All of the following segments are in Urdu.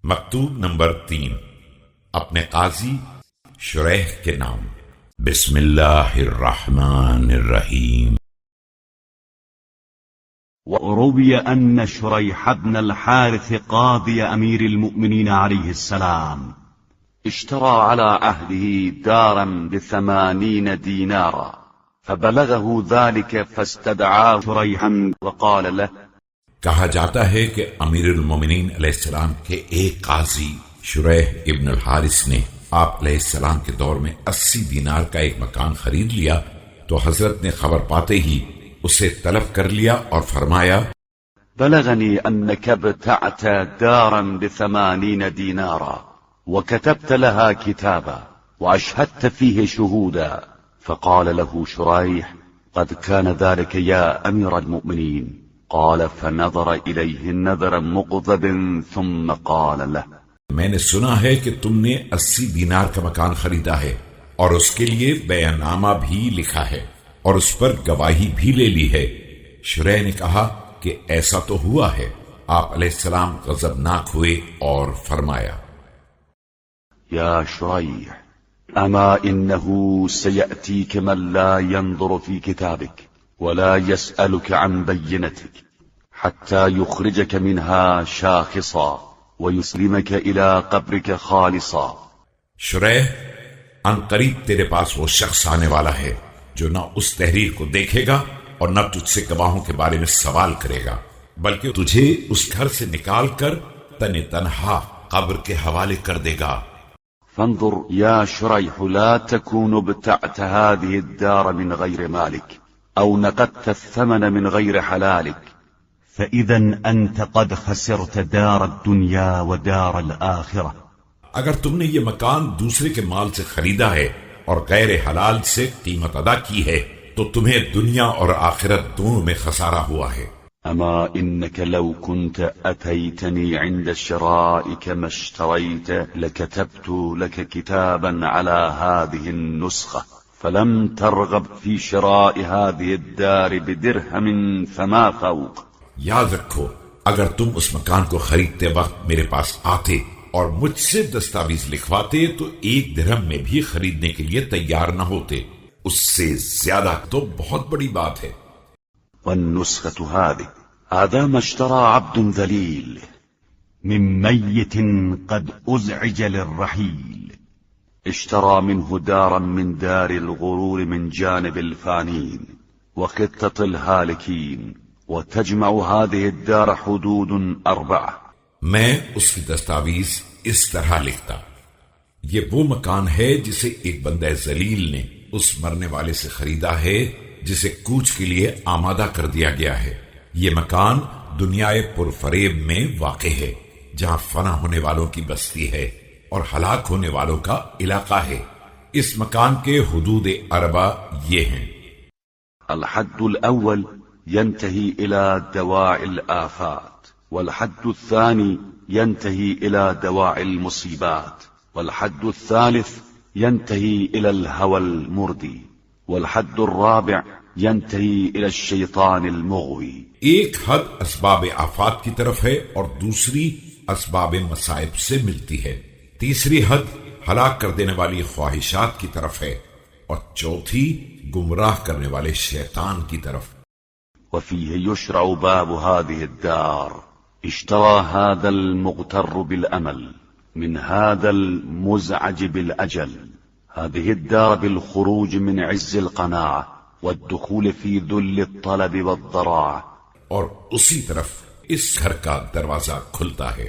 مکتوب نمبر 3 اپنے قاضی شریح کے نام۔ بسم اللہ الرحمن الرحیم۔ وروي أن شريح بن الحارث قاضي أمير المؤمنين عليه السلام اشترى على عهده دارا ب80 دينارا، فبلغه ذلك فاستدعاه شريحا وقال له، کہا جاتا ہے کہ امیر المومنین علیہ السلام کے ایک قاضی شریح ابن الحارث نے آپ علیہ السلام کے دور میں 80 دینار کا ایک مکان خرید لیا، تو حضرت نے خبر پاتے ہی اسے طلب کر لیا اور فرمایا، بلغني أنك ابتعت دارا ب80 دينارا وكتبت لها كتابا وأشهدت فيه شهودا. فقال له شريح، قد كان ذلك يا أمير المؤمنين. قال فنظر إليه نظرا مغضب ثم قال له، میں نے سنا ہے کہ تم نے 80 دینار کا مکان خریدا ہے اور اس کے لیے بیع نامہ بھی لکھا ہے اور اس پر گواہی بھی لے لی ہے۔ شریح نے کہا کہ ایسا تو ہوا ہے۔ آپ علیہ السلام غضبناک ہوئے اور فرمایا، يا شريح، أما إنه سيأتيك من لا ينظر في كتابك ولا يسألك عن بينتك حتى يخرجك منها شاخصا ويسلمك إلى قبرك خالصا۔ شریح، ان قریب تیرے پاس وہ شخص آنے والا ہے جو نہ اس تحریر کو دیکھے گا اور نہ تجھ سے گواہوں کے بارے میں سوال کرے گا، بلکہ تجھے اس گھر سے نکال کر تن تنہا قبر کے حوالے کر دے گا۔ فانظر يا شريح، لا تكون ابتعت هذه الدار من غير مالك أو نقدت الثمن من غير حلالك، فإذا أنت قد خسرت دار الدنيا ودار الآخرة۔ اگر تم نے یہ مکان دوسرے کے مال سے خریدا ہے اور غیر حلال سے قیمت ادا کی ہے تو تمہیں دنیا اور آخرت دونوں میں خسارہ ہوا ہے۔ أما إنك لو كنت أتيتني عند شرائك ما اشتريت لكتبت لك كتابا على هذه النسخة، فلم ترغب في شراء هذه الدار بدرهم فما فوق۔ یاد رکھو، اگر تم اس مکان کو خریدتے وقت میرے پاس آتے اور مجھ سے دستاویز لکھواتے تو 1 درہم میں بھی خریدنے کے لیے تیار نہ ہوتے، اس سے زیادہ تو بہت بڑی بات ہے۔ والنسخة هذا ما اشترى عبد ذليل من ميت قد أزعج للرحيل، اشترى منه دارا من دار الغرور من جانب الفانين وخطة الهالكين، وتجمع هذه الدار حدود 4۔ میں اس کی دستاویز اس طرح لکھتا، یہ وہ مکان ہے جسے ایک بندہ ذلیل نے اس مرنے والے سے خریدا ہے جسے کوچ کے لیے آمادہ کر دیا گیا ہے۔ یہ مکان دنیائے پرفریب میں واقع ہے جہاں فنا ہونے والوں کی بستی ہے اور ہلاک ہونے والوں کا علاقہ ہے۔ اس مکان کے حدود 4 یہ ہیں۔ الحد الأول ينتهي إلى دواعي الآفات، والحد الثاني ينتهي إلى دواعي المصيبات، والحد الثالث ينتهي إلى الهوى المردي، والحد الرابع ينتهي إلى الشيطان المغوي۔ ایک حد اسباب آفات کی طرف ہے اور دوسری اسباب مصائب سے ملتی ہے، تیسری حد ہلاک کر دینے والی خواہشات کی طرف ہے اور چوتھی گمراہ کرنے والے شیطان کی طرف۔ وفيه يشرع باب هذه الدار، اشترى هذا المغتر بالأمل من هذا المزعج بالأجل هذه الدار بالخروج من عز القناعة والدخول في ذل الطلب والضراعة۔ اور اسی طرف اس گھر کا دروازہ کھلتا ہے۔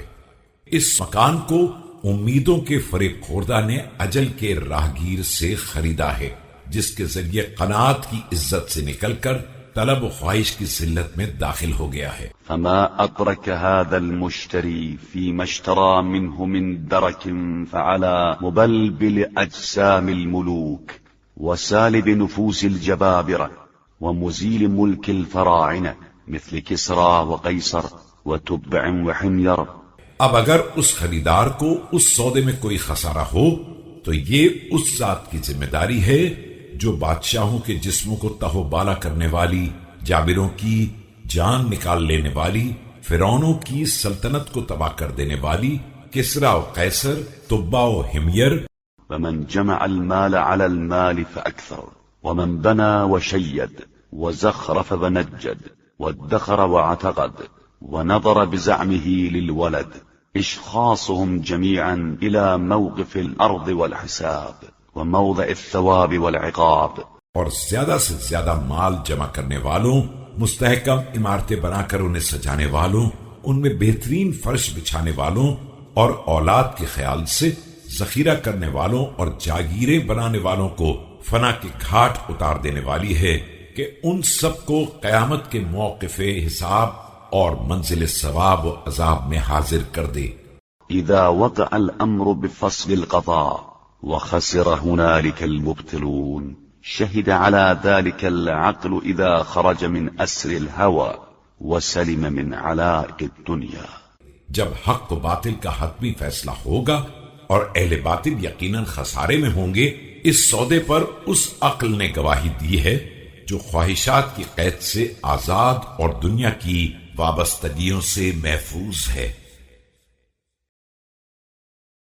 اس مکان کو امیدوں کے فریب خوردہ نے اجل کے راہگیر سے خریدا ہے، جس کے ذریعے قناعت کی عزت سے نکل کر طلب و خواہش کی ذلت میں داخل ہو گیا ہے۔ فما أدرك هذا المشتري فيما اشترى منه من درك فعلى مبلبل أجسام الملوك وسالب نفوس الجبابرة ومزيل ملك الفراعنة مثل كسرى وقيصر وتبع وحمير۔ اب اگر اس خریدار کو اس سودے میں کوئی خسارہ ہو تو یہ اس ذات کی ذمہ داری ہے جو بادشاہوں کے جسموں کو تہو بالا کرنے والی، جابروں کی جان نکال لینے والی، فرعونوں کی سلطنت کو تباہ کر دینے والی، کسرا و قیصر، تبا و حمیر، فمن جمع المال على المال فأكثر، ومن بنى وشيد وزخرف ونجد وادخر واعتقد ونظر بزعمه للولد، اشخاصهم جميعا الى موقف الارض والحساب وموضع الثواب والعقاب۔ اور زیادہ سے زیادہ مال جمع کرنے والوں، مستحکم عمارتیں بنا کر انہیں سجانے والوں، ان میں بہترین فرش بچھانے والوں، اور اولاد کے خیال سے ذخیرہ کرنے والوں اور جاگیریں بنانے والوں کو فنا کے گھاٹ اتار دینے والی ہے کہ ان سب کو قیامت کے موقف حساب اور منزل ثواب و عذاب میں حاضر کر دے۔ اذا وقع الامر بفصل القضاء وخسر هنالك المبتلون، شهد على ذلك العقل اذا خرج من اسر الهوى وسلم من علائق الدنيا۔ جب حق و باطل کا حتمی فیصلہ ہوگا اور اہل باطل یقیناً خسارے میں ہوں گے، اس سودے پر اس عقل نے گواہی دی ہے جو خواہشات کی قید سے آزاد اور دنیا کی وابستگیوں سے محفوظ ہے۔